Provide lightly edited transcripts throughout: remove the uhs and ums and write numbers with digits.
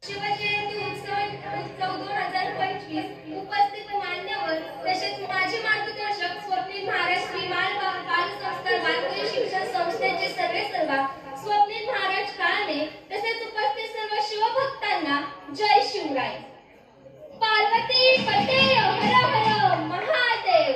शिवजयंती उत्सव 2025 उपस्थित मान्यवर तसेच माजी मार्गदर्शक स्वप्नील महाराज श्री बाल संस्कार बालकरी शिक्षण संस्थेचे सर्वेसर्वा स्वप्नील महाराज काळाने तसेच उपस्थित सर्व शिवभक्तांना जय शिवराय। पार्वती पते हर हर महादेव।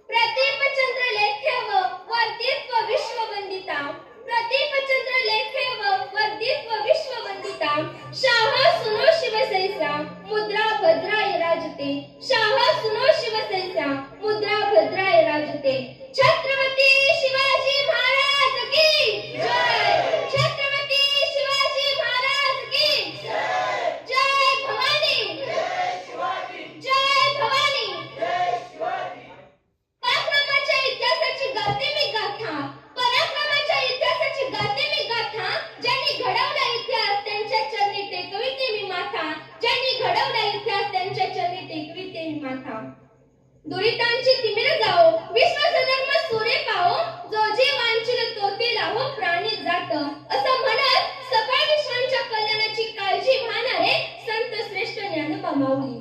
प्रदीप चंद्र लेखेव वर्धित्व विश्ववंदिता। प्रदीप चंद्र लेखेव वर्धित्व विश्ववंदिता। शाह सुनो शिवसैसा मुद्रा भद्राय राजते। शाह सुनो शिवसैसा मुद्रा भद्राय राजते। छत्रपती शिवाजी महाराज की जय। छत्रपती शिवाजी महाराज की जय। जय भवानी। जय शिवाजी। जय भवानी। जय शिवाजी। पराक्रमाच्या इतिहासाची गाते मी गाथा। पराक्रमाच्या इतिहासाची गाते मी गाथा। ज्यांनी घडवला इतिहास त्यांच्या चरणी टेकविते मी माथा। ज्यांनी घडवला इतिहास त्यांच्या चरणी टेकविते मी माथा। दुरितांची तिमिर जाओ विश्वाचा धर्म सूर्य पाओ। जो जे वांछिल तो ते लाहो प्राणी जात। असं म्हणत सकळ विश्वांच्या कल्याणाची काळजी वाहणारे संत श्रेष्ठ ज्ञानोबा माऊली।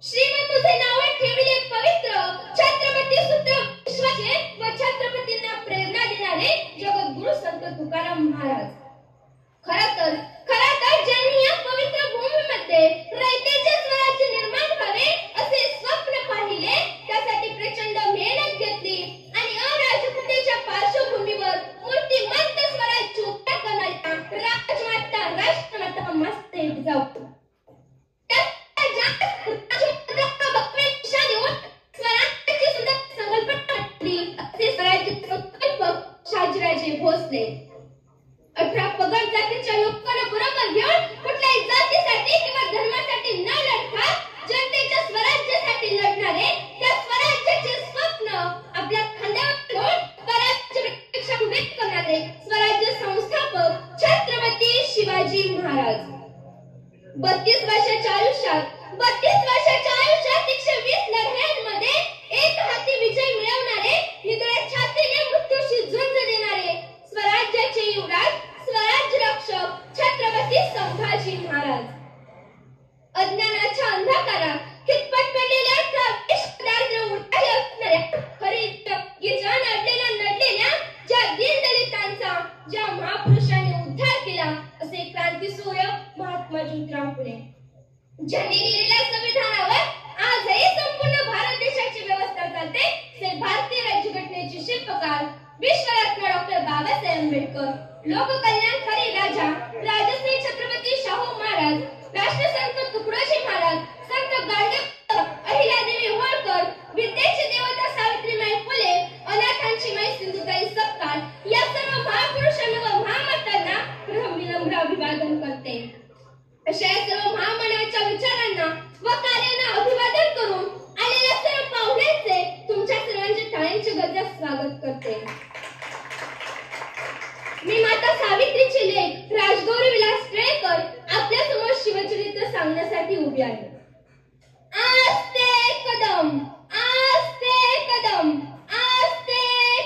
श्रीमंत तुझे नाव ठेविले पवित्र। छत्रपती सूत्र विश्वाचे व छत्रपतींना प्रेरणा देणारे जगद्गुरु संत तुकाराम महाराज। खरं तर ज्यांनी या पवित्र भूमीमध्ये रयतेचे स्वराज्य निर्माण व्हावे असे स्वप्न पाहिले त्यासाठी प्रचंड मेहनत घेतली आणि अराजकतेच्या पार्श्वभूमीवर मूर्तिमंत स्वराज्य उभा करण्याचा राजमाता राष्ट्रमाता मास्ते जाऊ शाजीराजे भोसले। 18 पगड जातीच्या लोकांना बरोबर घेऊन कुठल्याही जातीसाठी किंवा धर्मासाठी न लढता जनतेच्या स्वराज्यासाठी लढणारे त्या स्वराज्याचे स्वप्न आपल्या खांद्यावर घेऊन स्वराज्य प्रतीक्षा उभे करणारे स्वराज्य संस्थापक छत्रपती शिवाजी महाराज। 32 वर्षाच्या आयुष्यात 120 लढायांमध्ये एक हाती विजय मिळवणारे निधड्या छातीने मृत्यूशी झुंज देणारे स्वराज्याचे युवराज स्वराज्य रक्षक छत्रपती संभाजी महाराज। अज्ञानाच्या अंधकारात खितपट पडलेल्या दारिद्र्य उठाई असणाऱ्या खरीच्या नडलेल्या ज्या दीनदलितांचा ज्या महापुरुषांनी उद्धार केला असे क्रांतीसूर्य महात्मा ज्योतिराव फुले। ज्यांनी लिहिलेल्या संविधानावर आजही संपूर्ण भारत देशाची व्यवस्था चालते ते भारतीय राज्यघटनेचे शिल्पकार विश्वरत्न डॉक्टर बाबासाहेब आंबेडकर। लोककल्याणकारी राजा राजश्री छत्रपती शाहू महाराज, राष्ट्रसंत तुकडोजी महाराज, संत गाडगे अहिल्यादेवी होळकर, विद्येची देवता सावित्रीबाई फुले, अनाथांची माई सिंधुताई सपकाळ या सर्व महापुरुषांना व महामातांना विनम्र अभिवादन करते। अशा सर्व महामानवाच्या विचारांना व कार्यांना अभिवादन करून आलेल्या सर्व पाहुण्यांचे तुमच्या सर्वांचे टाळ्यांचे गजरात स्वागत करते। मी माता सावित्रीची लेक राजगौरी विलास टिळेकर आपल्या समोर शिवचरित्र सांगण्यासाठी उभी आहे। आस्ते कदम, आस्ते कदम, आस्ते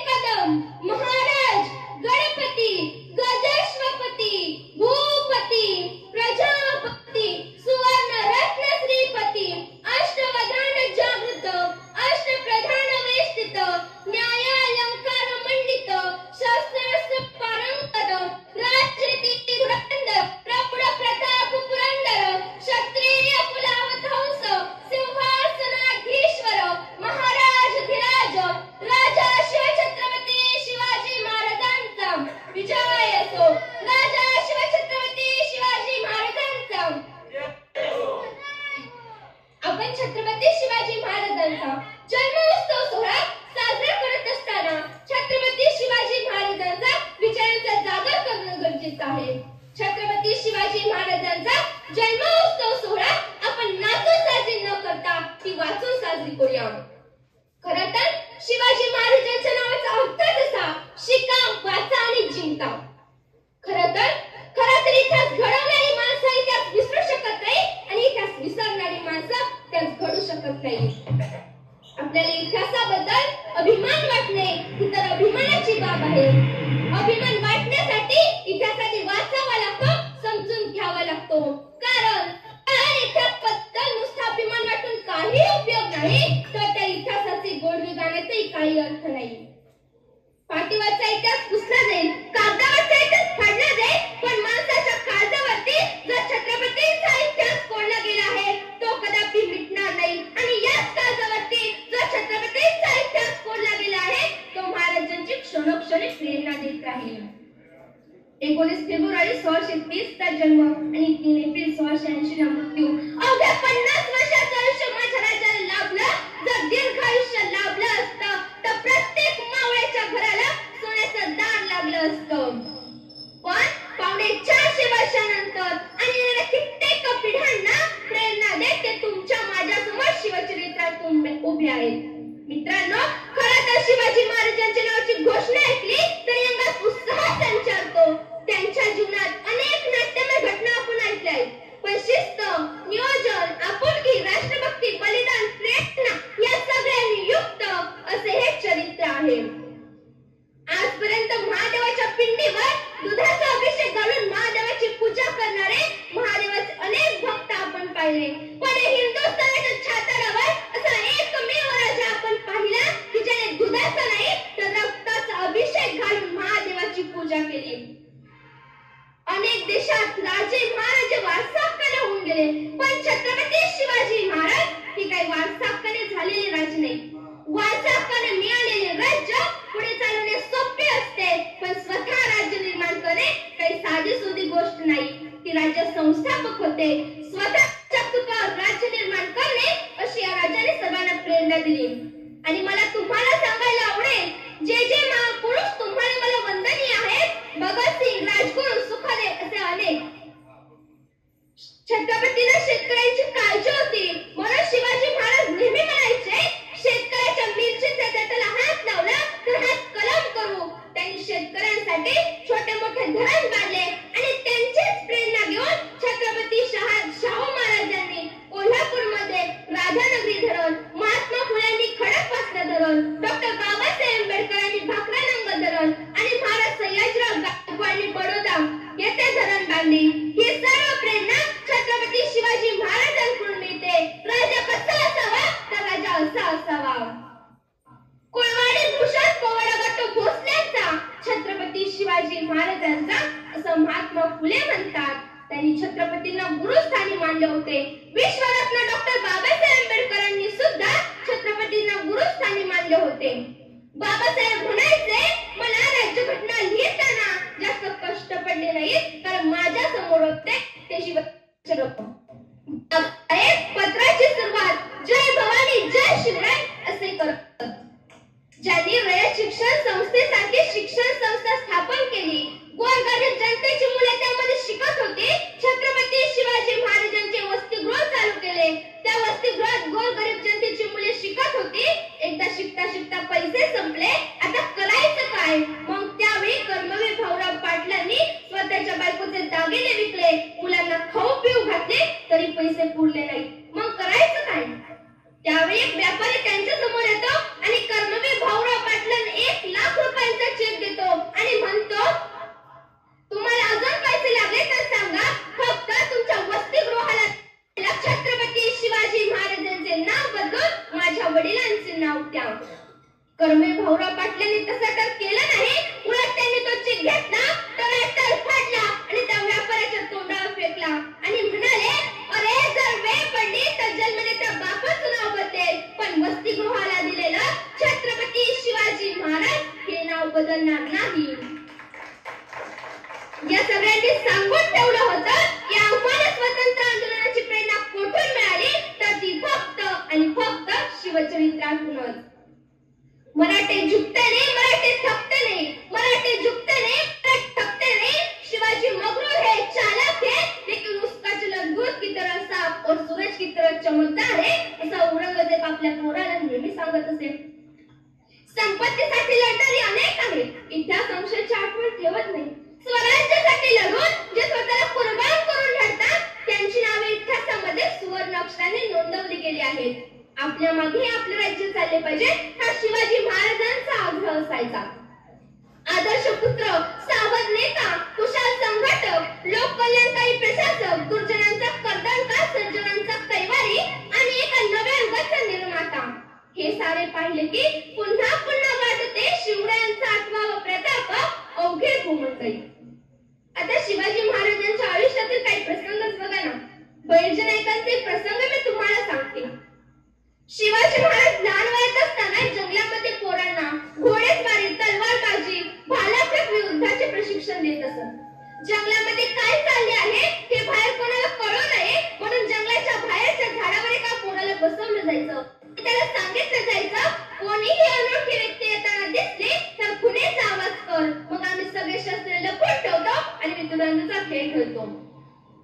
कदम। महाराज गणपती गजेश्वपती भूपती प्रजापती सुवर्ण रत्न श्रीपती अष्टवधान जागृत अष्टप्रधान वेष्टित न्यायालंकार मंडित शस्त्रास्त्र पारंगत राजनीती धुरंधर प्रौढ प्रताप पुरंदर क्षत्रिय कुलावधंस सिंहासनाधीश्वर महाराज धिराज राजा शिवछत्रपती शिवाजी महाराजांचा विजय असो। राजा शिवछत्रपती शिवाजी महाराजांचा। आपण छत्रपती शिवाजी महाराजांचा जन्मोत्सव सोहळा साजरा करत असताना छत्रपती शिवाजी महाराजांचा विचारांचा जागर करणं गरजेचं आहे। छत्रपती शिवाजी महाराजांचा जन्मोत्सव सोहळा आपण नाचून साजरी न करता ती वाचून साजरी करूया। खरं तर शिवाजी महाराजांच्या नावाचा अर्थच असा शिका वाचा आणि जिंका। खरं तर इतिहास घडवणारी माणसं इतिहास विसरू शकत नाही आणि इतिहास विसरणारी माणसं इतिहास घडू शकत नाही। आपल्याला इतिहासाबद्दल अभिमान वाटणे ही तर अभिमानाची बाब आहे। अभिमान वाटण्यासाठी इतिहासातील वाचावा लागतो, समजून घ्यावा लागतो। 20 चा जन्म आणि 3 एप्रिल 1680 ला मृत्यू. अवघ्या 50 वर्षाचं आयुष्य माझ्या राजाला लाभलं. जर दीर्घ आयुष्य लाभलं असतं तर प्रत्येक मावळ्याच्या घराला सोन्याचं दार लागलं असतं. पण पावणे 400 वर्षानंतर आणि येणाऱ्या कित्येक पिढ्यांना प्रेरणा देत ते तुमच्या माझ्यासमोर शिवचरित्रात उभे आहेत. मित्रांनो, खरं तर शिवाजी महाराजांच्या नावाची घोषणा ऐकली तरी अंगात उत्साह संचारतो. त्यांच्या जीवनात अनेक नाट्यमय घटना आपण ऐकल्या आहेत, पण शिस्त, नियोजन, आपुलकी, राष्ट्रभक्ती, बलिदान, प्रेरणा या सगळ्यांनी युक्त असे हे चरित्र आहे. आजपर्यंत महादेवाच्या पिंडीवर दुधाचा अभिषेक घालून महादेवाची पूजा करणारे महादेवाचे अनेक भक्त आपण पाहिले, पण हिंदुस्थानाच्या छाताडावर असा एकमेव राजा आपण पाहिला की ज्याने दुधाचा नाही तर रक्ताचा अभिषेक घालून महादेवाची पूजा केली. अनेक देशात राजे महाराजे वारसाहक्काने होऊन गेले, पण छत्रपती शिवाजी महाराज हे काही वारसाहक्काने झालेले राजे नाही. वारसाहक्काने मिळालेले राज्य पुढे चालवणे सोपे असते, पण स्वतः राज्य निर्माण करणे काही साधीसुधी गोष्ट नाही. ती राज्य संस्थापक होते. स्वतःच्या पुत्रावर राज्य निर्माण करणे अशी या राजाने सर्वांना प्रेरणा दिली. आणि मला तुम्हाला सांगायला आवडेल, जे जे महापुरुष तुम्हाला मला वंदनीय आहेत, भगतसिंग, राजगुरू, सुखदेव असे अनेक. छत्रपतींना शेतकऱ्यांची काळजी होती, म्हणून शिवाजी महाराज नेहमी म्हणायचे, शेतकऱ्याच्या मिरचीचा त्याला हात लावला तर हात कलम करू. त्यांनी शेतकऱ्यांसाठी छोटे मोठे धरण बांधले आणि त्यांचीच प्रेरणा घेऊन छत्रपती शाहू महाराजांनी कोल्हापूरमध्ये राधानगरी धरण, महात्मा फुल्यांनी खडकवासला धरण, डॉक्टर बाबासाहेब आंबेडकरांनी भाकरानंग धरण आणि महाराज सयाजीराव गायकवाडनी बडोदा येथे धरण बांधली. ही सर्व प्रेरणा छत्रपती शिवाजी महाराजांकडून मिळते. राजा कसा असावा तर राजा असा असावा. कुळवाडी भूषण पोवाडा गट्टू भोसल्यांचा छत्रपती शिवाजी महाराजांचा असं महात्मा फुले म्हणतात. त्यांनी छत्रपतींना गुरुस्थानी मानले होते. विश्वरत्न डॉक्टर बाबासाहेब आंबेडकरांनी सुद्धा छत्रपतींना गुरुस्थानी मानले होते. बाबासाहेब म्हणायचे, मला राज्यघटना लिहिताना जास्त कष्ट पडले नाहीत, कारण माझ्या समोर होते ते शिवाजी. पत्राची सुरुवात जय भवानी जय शिवराय असे करतात. ज्यांनी रयत शिक्षण संस्थेसारखी शिक्षण संस्था स्थापन केली, गोरगरीब जनतेची मुले त्यामध्ये शिकत होती. छत्रपती शिवाजी महाराजांचे वसतिगृह चालू केले, त्या वसतिगृहात गोरगरीब जनतेची मुले शिकत होती. एकदा शिकता शिकता पैसे संपले, आता करायचं काय? मग त्यावेळी कर्मवीर भाऊराव पाटलांनी स्वतःच्या बायकोचे दागिने विकले, मुलांना खाऊ पिऊ घातले, तरी पैसे पुरले नाही. मग करायचं काय? त्यावेळी एक व्यापारी त्यांच्या समोर येतो आणि कर्मवीर भाऊराव पाटलांना 1 लाख रुपयांचा चेक देतो आणि म्हणतो, तुम्हाला अजून पैसे लागले तर सांगा, फक्त तुमच्या वसतिगृहाला छत्रपती शिवाजी महाराजांचे नाव बदलून माझ्या वडिलांचे नाव द्या. कर्मवीर भाऊराव पाटलांनी तसं तर केलं नाही, उलट त्यांनी तो चेक घेतला, तर फाडला आणि त्या व्यापाऱ्याच्या तोंडावर फेकला आणि म्हणाले, अरे जर वेळ पडली तर जन्मनेत्या बापाचं नाव बदलेल, पण वसतिगृहाला दिलेलं छत्रपती शिवाजी महाराज हे नाव बदलणार नाही. या सगळ्यांनी सांगून ठेवलं होतं की आम्हाला स्वतंत्र आंदोलनाची प्रेरणा कुठून मिळाली तर ती फक्त आणि फक्त शिवचरित्रातूनच. मराठे झुकते नहीं, मराठे थकते नहीं, मराठे झुकते नहीं, मराठे थकते नहीं. शिवाजी मगरूर है, चालाक है, लेकिन उसका चलन दूध की तरह साफ और सूरज की तरह चमकदार है, असा औरंगजेब आपल्या पोराला नेहमी सांगत असे. संपत्तीसाठी लढणारी अनेक आहेत, इतिहास अंशाची आठवण ठेवत नाही. स्वराज्यासाठी लढून जे स्वतःला कुर्बान करून लढतात त्यांची नावे इतिहासामध्ये सुवर्ण अक्षराने नोंदवली गेली आहेत. आपल्या मागे आपले राज्य चालले पाहिजे हा शिवाजी महाराजांचा आग्रह असायचा. आदर्श पुत्र, सावध नेता, कुशल संघटक, लोककल्याणकारी प्रशासक, दुर्जनांचा कर्दनकार, सज्जनांचा कैवारी आणि एका नव्या युगाचा निर्माता. हे सारे पाहिले की पुन्हा पुन्हा वाटते शिवरायांचा आठवावा प्रताप अवघे घुमतई. आता शिवाजी महाराजांच्या आयुष्यातील काही प्रसंगच बघा ना. बैरज नायकांचे प्रसंग मी तुम्हाला सांगते. शिवाजी महाराज लहान वयात असताना जंगलामध्ये पोरांना घोडेस्वारी, तलवारबाजी, भालाफेक युद्धाचे प्रशिक्षण देत असत. जंगलामध्ये काय चालले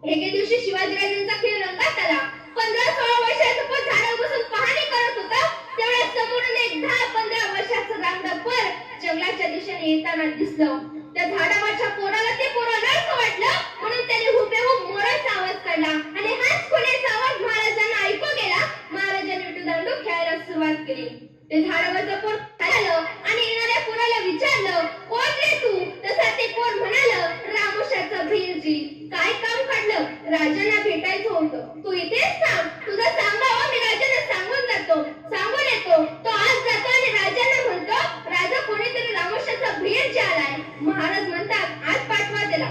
एके दिवशी शिवाजीराजांचा खेळ रंगात आला. 15-16 वर्षाचा पोर झाडावर बसून पाहणी करत होता. तेवढ्या समोरून एक 10-15 वर्षाचं रांगडं पोर जंगलाच्या दिशेने येताना दिसलं. त्या झाडावरच्या पोराला ते पोर अनर्थ वाटलं, म्हणून त्याने हुबेहूब मोराचा आवाज काढला आणि हाच खुलेचा आवाज महाराजांना ऐकू गेला. महाराजांनी विटीदांडू खेळायला सुरुवात केली. ते झाडावरचं पोर आलं आणि येणाऱ्या पोराला विचारलं, कोण रे तू? तसा ते पोर म्हणालं, रामोशाचा भीरजी. काय काम काढलं? राजांना भेटायचं होतं. तू इथेच थांब, तुझं सांगावं मी राजांना सांगून येतो. तो आज जातो आणि राजांना म्हणतो, राजा कोणीतरी रामोशाचा भीरजी आलाय. महाराज म्हणतात, आज पाठवा त्याला.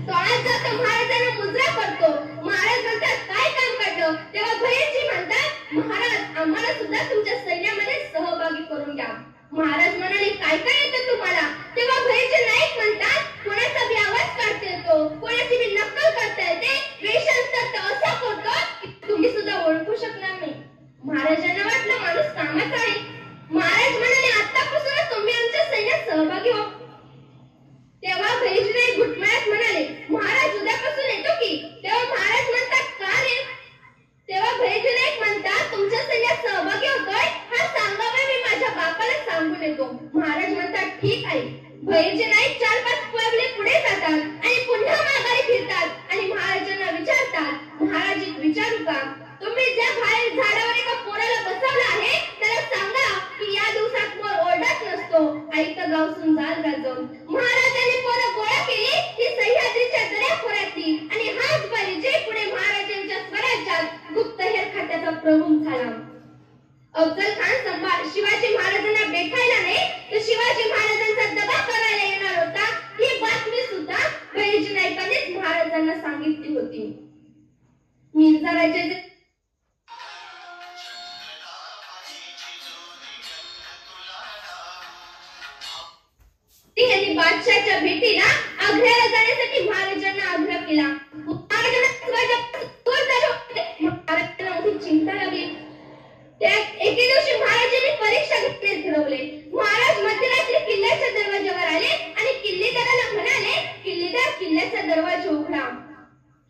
तो आज जातो, महाराजांना मुजरा करतो. महाराज म्हणतात, काय काम काढलं? तेव्हा भैरजी म्हणतात, महाराज आम्हाला सुद्धा तुमच्या सैन्यामध्ये सहभागी करून घ्या. महाराज म्हणाले, काय काय येतं तुम्हाला? तेव्हा भैरजी नाईक म्हणतात, कोणाचा बी आवाज काढता येतो, कोणाची बी नक्कल करता येते, वेषांतर तर असं करतो की तुम्ही सुद्धा ओळखू शकणार नाही. महाराजांना वाटलं माणूस कामाचा आहे. महाराज म्हणाले, आतापासूनच तुम्ही आमच्या सैन्यात सहभागी व्हा. तेव्हा भैरजी नाईक घुटमळ्यात म्हणाले, महाराज उद्यापासून येतो की? तेव्हा महाराज म्हणतात, का रे? तेव्हा भैरजी नाईक म्हणतात, तुमच्या सैन्यात सहभागी होतोय हा सांगावे मी माझ्या बापाला सांगून येतो. महाराज म्हणतात, ठीक आहे. भैरजी नाईक 4-5 पावले पुढे जातात आणि पुन्हा माघारी फिरतात आणि महाराजांना विचारतात, महाराज एक विचारू का? तुम्ही ज्या बाहेर झाडावर एका पोराला बसवलं आहे त्याला सांगा की या दिवसात मोर ओरडत नसतो, ऐकतं गावसून जाल गाजवून. महाराजांनी पोरं गोळा केली ही सह्याद्रीच्या दऱ्याखोऱ्यातली आणि हाच भैरजी पुढे महाराजांच्या स्वराज्यात गुप्तहेर खात्याचा प्रमुख झाला. अफजल खान शिवाजी महाराजांना भेटायला नाही तर शिवाजी महाराजांचा दबा करायला येणार होता ही बातमी सुद्धा भैरजी नाईकांनीच महाराजांना सांगितली होती. मिर्झा राजाचे यांनी बादशाहच्या भेटीला आग्र्याला जाण्यासाठी महाराजांना आग्रह केला. महाराजांना मोठी चिंता लागली. एके दिवशी महाराजांनी परीक्षा घेण्यास ठरवले. महाराज मध्यरात्री किल्ल्याच्या दरवाज्यावर आले आणि किल्लेदाराला म्हणाले, किल्लेदार किल्ल्याचा दरवाजा उघडा.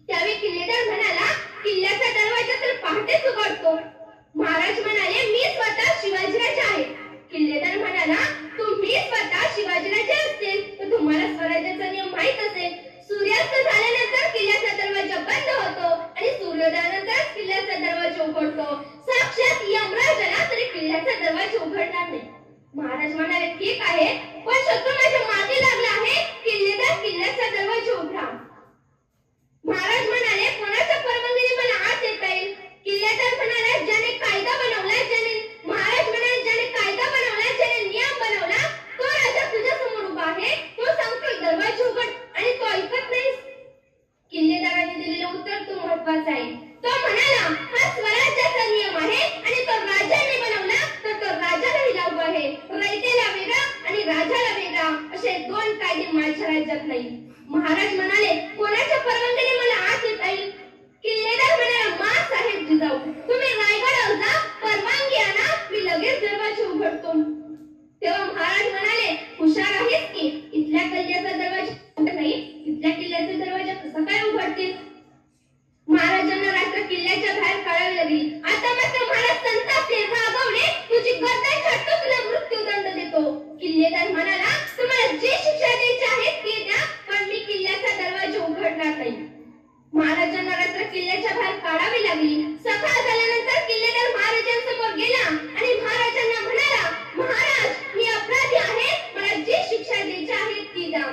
त्यावेळी किल्लेदार म्हणाला, किल्ल्याचा दरवाजा तर पहाटेच उघडतो. महाराज म्हणाले, मी स्वतः शिवाजीराजा आहे. किल्लेदार म्हणाला, तुम्ही स्वतः शिवाजीराजा असतील तर तुम्हाला स्वराज्याचा नियम माहित असेल. सूर्यास्त झाल्यानंतर किल्ल्याचा दरवाजा बंद होतो आणि सूर्योदयानंतर किल्ल्याचा दरवाजा उघडतो. साक्षात यमराज आला तरी किल्ल्याचा दरवाजा उघडणार नाही. महाराज म्हणाले, ठीक आहे, पण शत्रू माझ्या मागे लागला आहे. किल्लेदार किल्ल्याचा दरवाजा उघडा. महाराज म्हणाले, कोणाच्या परवानगीने मला आत येता येईल? किल्लेदार म्हणाला, ज्याने कायदा बनवला, महाराज म्हणाले, ज्याने कायदा बनवला, ज्याने नियम बनवला तो राजा तुझ्या समोर उभा आहे. तो सांगतोय दरवाजा उघड आणि तो ऐकत नाहीस. किल्लेदाराने दिलेले उत्तर तू महत्वाचा आहे. तो म्हणाला, हा स्वराज्याचा नियम आहे आणि तो राजाने बनवला तर तो राजालाही लागू आहे. रयतेला वेगळा आणि राजाला वेगळा असे 2 कायदे माझ्या राज्यात नाही. महाराज म्हणाले, कोणाच्या परवानगीने मला आत येता येईल? किल्लेदार म्हणाला, मा साहेब जिजाऊ, तुम्ही रायगडावर जा, परवानगी आणा, मी लगेच दरवाजा उघडतो. तेव्हा महाराज म्हणाले, हुशार आहेस की? इथल्या किल्ल्याचा दरवाजा नाही, इथल्या किल्ल्याचे दरवाजा कसा काय उघडतील? महाराजांना रात्र किल्ल्याच्या बाहेर काढावी लागली. आता मात्र महाराज संतापले, रागावले, तुझी गर्दन छाटतो, तुला मृत्यूदंड देतो. किल्लेदार म्हणाला, तुम्हाला जी शिक्षा द्यायची आहे ती द्या, पण मी किल्ल्याचा दरवाजा उघडणार नाही. महाराजांना रात्र किल्ल्याच्या बाहेर काढावी लागली. सकाळ झाल्यानंतर किल्लेदार महाराजांसमोर गेला आणि महाराजांना म्हणाला, महाराज मी अपराधी आहे, मला जी शिक्षा द्यायची आहे ती द्या.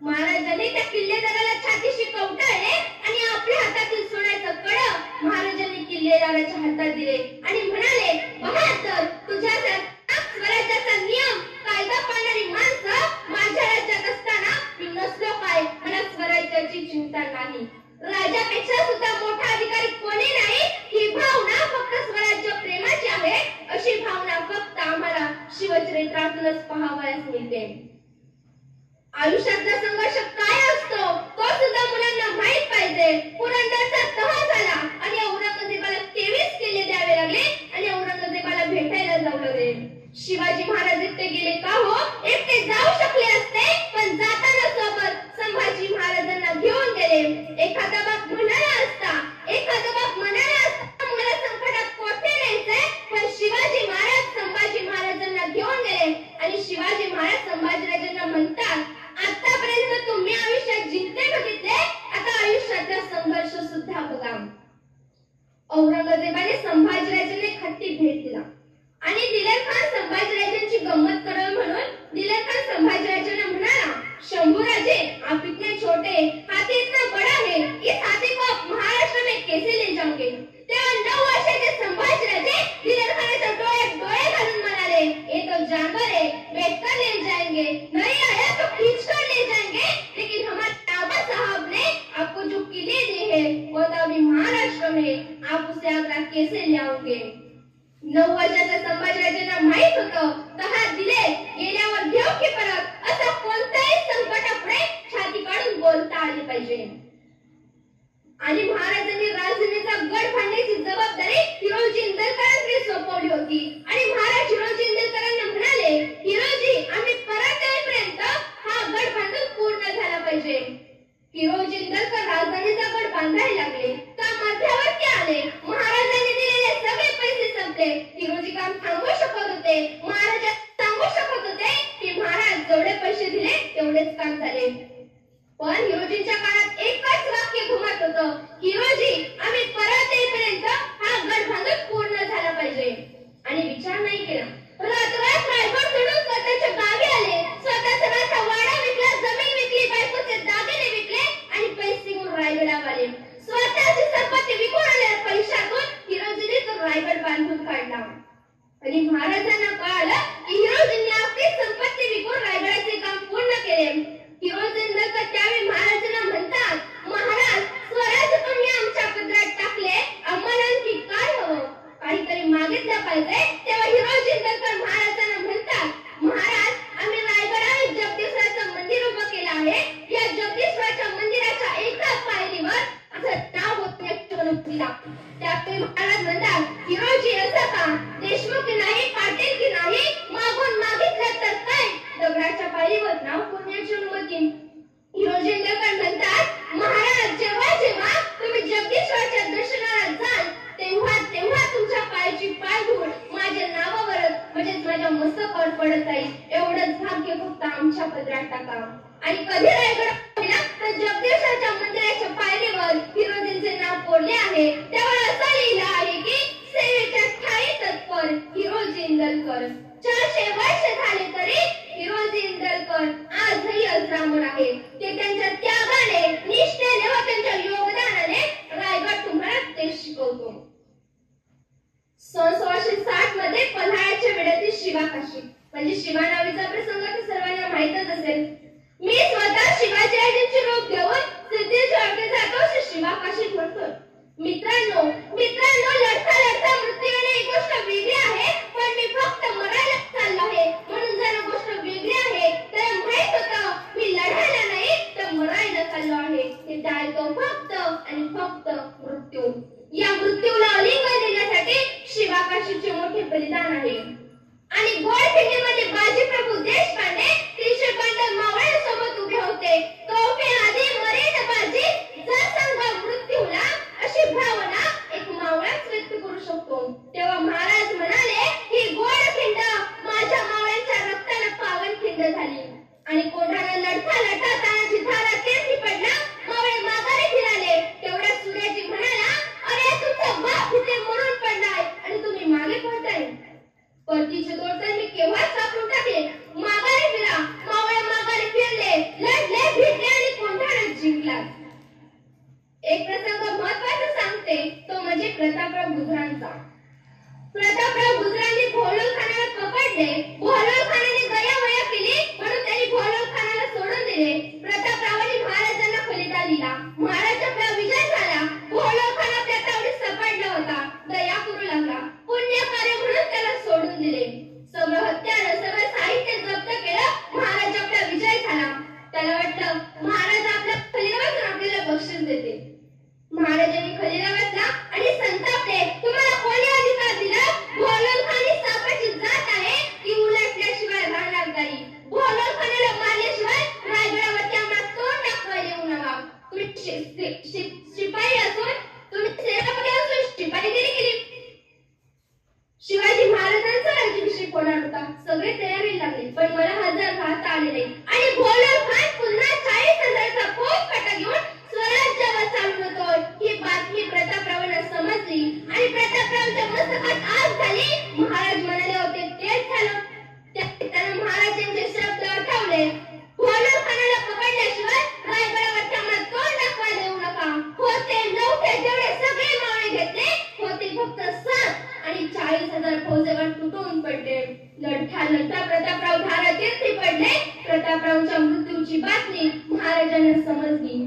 महाराजांनी त्या किल्लेदाराला छातीशी कवटाळले आणि आपल्या हातातील सोन्याचं कड महाराजांनी किल्लेदाराच्या हातात दिले आणि म्हणाले, बहादर, तुझ्यासारखा स्वराज्याचा नियम कायदा पाळणारी माणसं माझ्या राज्यात असताना मी नसलो काय? मला स्वराज्याची चिंता नाही. राजापेक्षा सुद्धा मोठा अधिकारी कोणी नाही. ही भावना फक्त स्वराज्य प्रेमाची आहे. अशी भावना फक्त आम्हाला शिवचरित्रातूनच पाहावयास मिळते. आयुष्यातला संघर्ष काय असतो तो सुद्धा मुलांना माहित पाहिजे. पुरंदरचा तह झाला आणि औरंगजेबाला 23 किल्ले द्यावे लागले आणि औरंगजेबाला भेटायला जाऊ लागले. शिवाजी महाराज एकटे गेले का? हो, एकटे जाऊ शकले असते, पण जाताना सोबत संभाजी महाराजांना घेऊन गेले. एखादा बाप औरंगजेबाने संभाजीराजांना एक हत्ती भेट दिला आणि दिलेर खान संभाजीराजांची गंमत करावी म्हणून दिलेर खान संभाजीराजांना म्हणाला, शंभूराजे, आप इतने छोटे, हाथी इतना बड़ा है, इस हाथी को आप महाराष्ट्र में कैसे ले जाओगे? तेव्हा 9 वर्षाचे संभाजीराजे दिलेर खानाच्या डोळ्यात डोळे घालून म्हणाले, ये तो जानवर है, बैठकर ले जाएंगे, नहीं आया तो खींचकर ले जाएंगे, लेकिन हमारे बाबा साहब ने आपको जो किले दिए हैं वो तो अभी महाराष्ट्र में, आप उसे आगरा कैसे ले आओगे? 9 वर्षाच्या संभाजीराजांना माहित होतं तर हा दिलेर गेल्यावर घेऊ की परत असा कोणत्याही संकटापुढे छाती काढून बोलता आली पाहिजे. आणि महाराजांनी राजधानीचा गड बांधण्याची जबाबदारी हिरोजी इंदलकरांकडे सोपवली होती आणि महाराज हिरोजी इंदलकरांना म्हणाले, हिरोजी, आम्ही परत येईपर्यंत हा गड बांधून पूर्ण झाला पाहिजे. हिरोजी इंदलकर राजधानीचा गड बांधायला लागले. काम मध्यावरती आले. महाराजांनी दिलेले सगळे पैसे संपले. हिरोजी काम थांबवू शकत होते, महाराज सांगू शकत होते की महाराज जेवढे पैसे दिले तेवढेच काम झाले. पण हिरोजींच्या कानात एकच वाक्य घुमत होतं, हिरोजी, आम्ही परत येईपर्यंत हा गड बांधून पूर्ण झाला पाहिजे. आणि विचार नाही केला. रातोरात रायगड सोडून स्वतःच्या गावी आले. स्वतःचा राहता वाडा विकला, जमीन विकली, बायकोचे दागिने विकले आणि पैसे घेऊन रायगडावर आले. स्वतःची संपत्ती विकून आलेल्या पैशातून हिरोजींनी तो रायगड बांधून काढला. आणि महाराजांना कळालं की हिरोजींनी आपली संपत्ती विकून रायगडाचे काम पूर्ण केले. हिरोजी इंदलकर त्यावेळी महाराजांना म्हणतात, महाराज, स्वराज्य तुम्ही आमच्या पदरात टाकले, आम्हाला आणखी काय हवं? काहीतरी मागितलं पाहिजे. तेव्हा हिरोजी इंदलकर महाराजांना म्हणतात, महाराज, आम्ही रायगडावर जगदीश्वराचं मंदिर उभं केलं आहे. या जगदीश्वराच्या मंदिराच्या एका पायरीवर असं नाव होतं. त्यावेळी महाराज म्हणतात, हिरोजी, असं का? देशमुख की नाही, पाटील की नाही, मागून मागितलं तर काय? दगडाच्या पायरीवर नाव कोरण्याची अनुमती. हिरोजी इंदलकर म्हणतात, महाराज, जेव्हा जेव्हा तुम्ही जगदीश्वराच्या दर्शनाला जाल तेव्हा तेव्हा तुमच्या पायाची पाय धुवून माझ्या नावावरच म्हणजेच माझ्या मस्तकावर पडत जाईल. एवढंच भाग्य फक्त आमच्या पदरात टाका. आणि कधी रायगड गेला तर जगदीश्वराच्या मंदिराच्या पायरीवर हिरोजींचे नाव कोरले आहे. त्यावर असं लिहिलं आहे की सेवेच्या ठाई तत्पर हिरोजी इंदलकर. 400 वर्ष झाले तरी हिरोजी इंदलकर आजही अजरामर आहे. ते त्यांच्या त्यागाने, निष्ठेने व त्यांच्या योगदानाने रायगड तुम्हाला ते शिकवतो. सन 1660 मध्ये पन्हाळ्याच्या वेळातील शिवाकाशी म्हणजे शिवा नावाचा प्रसंग तर सर्वांना माहीतच असेल. मी स्वतः शिवाजीराजांचे रूप घेऊन सिद्धेश्वरकडे जातो असे शिवाकाशीत म्हणतो. मित्रांनो, लढता लढता मृत्यूने एक गोष्ट वेगळी आहे, पण मी फक्त मरायला चाललो आहे म्हणून जर गोष्ट वेगळी आहे तर माहित होतं मी लढायला नाही तर मरायला चाललो आहे. हे टाळतो फक्त आणि फक्त मृत्यू. या मृत्यूला आलिंगन देण्यासाठी शिवाकाशीचे मोठे बलिदान आहे. आणि घोडखिंडीमध्ये बाजीप्रभू देशपांडे त्रिशूल बंडल मावळ्यांसोबत उभे होते. तोफे आधी मरेन बाजी, जर सांगा मृत्यूला, अशी भावना एक मावळाच व्यक्त करू शकतो. तेव्हा महाराज म्हणाले, ही घोडखिंड माझ्या मावळ्यांच्या रक्ताने पावन खिंड झाली. आणि कोढाला लढता लढता तानाची धारा तेथी पडला. मावळे माघारी फिराले. तेवढ्या सूर्याजी म्हणाला, अरे, तुमचा बाप इथे मरून पडलाय आणि तुम्ही मागे पळताय. परतीचे दोर तर मी केव्हाच कापून टाकले. माघारी फिरा. मावळे माघारी फिरले, लढले, भिडले आणि कोंढाणा जिंकला. एक प्रसंग महत्त्वाचा सांगते, तो म्हणजे प्रतापराव गुजरांचा. प्रतापराव गुजरांनी भोलोल खानाला पकडले. भोलोल खानाने गयावया केली म्हणून त्यांनी भोलोल खानाला सोडून दिले. प्रतापरावांनी महाराजांना फलिता दिला. महाराजांचा विजय झाला. भोलोल खान आपल्या तावडीत सापडला होता. दया करू लागला. पुण्य कार्य म्हणून त्याला सोडून दिले. सगळं हत्यार, सगळं साहित्य जप्त केलं. महाराज आपला विजय झाला. त्याला वाटलं महाराज आपल्या खलीला आपल्याला बक्षीस देते. महाराजांनी खलीला वाचला आणि संतापले, तुम्हाला कोणी अधिकार दिला? भोलोल खानी सापाची जात आहे ती उलटल्याशिवाय राहणार नाही. भोलोल खानाला मारल्याशिवाय रायगडावरती आम्हाला तोंड दाखवायला येऊ नका. तुम्ही शिपाई असून, तुम्ही सेनापती असून शिपाईगिरी केली. शिवाजी महाराजांचा राज्याभिषेक होणार होता. सगळे तयारी लागले, पण मला हजार घालता आले नाही. आणि भोलोल खान पुन्हा 40,000चा फौज काटा घेऊन स्वराज्यावर चालून होतो. ही बातमी प्रतापरावांना समजली 40,000 फौजेवर तुटून पडले. लढता प्रतापराव धारातीर्थी पडले. प्रतापरावांच्या मृत्यूची बातमी महाराजांना समजली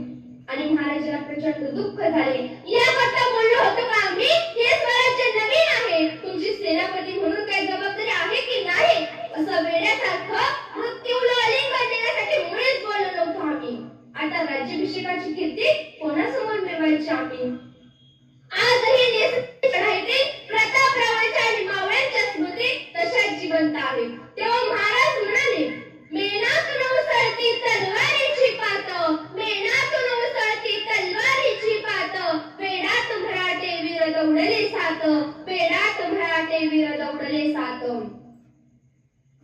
आणि महाराजांना प्रचंड दुःख झाले. याकरता बोललो होतो का आम्ही हे स्वराज्य नवीन आहे, तुमची सेनापती म्हणून काही जबाबदारी आहे की नाही, असं वेड्यासारखं मृत्यूला आलिंगन देण्यासाठी मुळीच बोललो नव्हतो आम्ही. आता राज्याभिषेकाची कीर्ती कोणासमोर मिळवायची आम्ही. आजही नेसती चढाईतील प्रतापरावांच्या आणि मावळ्यांच्या स्मृती तशाच जिवंत आहे. तेव्हा महाराज म्हणाले, मेणातून उसळती तलवारीची पात, मेणातून उसळती तलवारीची पात, पेडात मराठे वीर दौडले सात, पेडात मराठे वीर दौडले सात.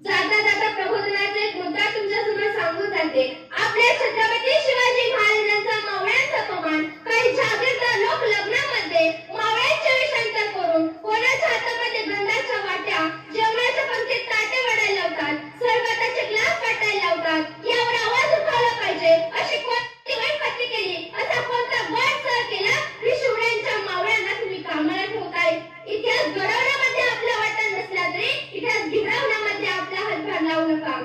जाता जाता प्रबोधनाचा एक मुद्दा तुमच्या समोर सांगू जाते. आपल्या छत्रपती शिवाजी महाराजांचा मावळ्यांचा अपमान. काही जागीरदार लोक लग्नामध्ये मावळ्यांचे वेषांतर करून कोणाच्या हातामध्ये गंधाच्या वाट्या, जेवणाच्या पंक्तीत ताटे वाढायला लावतात, सरबताचे ग्लास वाटायला लावतात. यावर आवाज उठवला पाहिजे अशी कोणती खात्री केली, असा कोणता गट सर केला की शिवड्यांच्या मावळ्यांना तुम्ही कामाला ठेवताय. इतिहास घडवण्यामध्ये आपला वाटा नसला तरी इतिहास गिरवण्यामध्ये आपला हातभार लावू नका.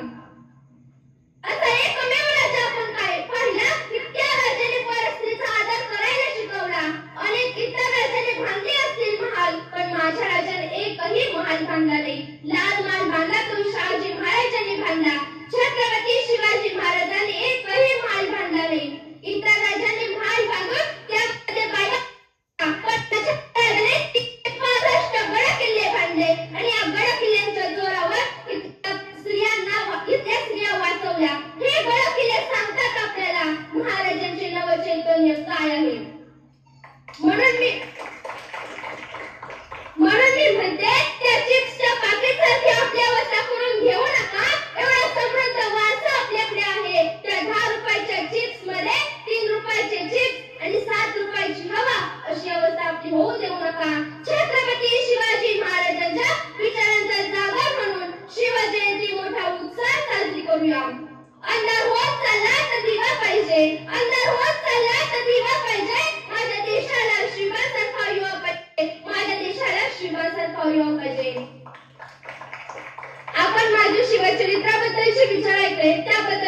असा एकमेव राजा आपण काय पाहिला की त्या राजाने परस्त्रीचा आदर करायला शिकवला. अनेक इतर राजाने बांधले असतील महाल, पण माझ्या राजाने एकही महाल बांधला नाही. लाल महाल बांधला तो शहाजी महाराजांनी बांधला. छत्रपती शिवाजी महाराजांनी एकही महाल बांधला नाही. इतर राजांनी महाल बांधून त्यामध्ये बाया गड किल्ले बांधले आणि या गड किल्ल्यांच्या जोरावर इथल्या स्त्रिया वाचवल्या. हे गड किल्ले सांगतात आपल्याला महाराजांचे नवचैतन्य काय आहे. म्हणून मी म्हणते त्या चिप्सच्या पाकिटसारखी आपल्या वसा करून घेऊ नका. एवढा समृद्ध वारसा आपल्याकडे आहे. त्या 10 रुपयाच्या चिप्स मध्ये 3 रुपयाचे चिप्स आणि 7 रुपयाची हवा अशी अवस्था आपली होऊ देऊ नका. छत्रपती शिवाजी महाराजांच्या विचारांचा जागर म्हणून शिवजयंती मोठा उत्साह साजरी करूया. अंधार होत चालला तर दिवा पाहिजे, अंधार होत चालला तर दिवा पाहिजे. माझ्या देशाला शिवासारखा युवा पाहिजे, माझ्या देशाला शिवासारखा युवा पाहिजे. आपण माझ्या शिवचरित्राबद्दलचे विचार ऐकले त्याबद्दल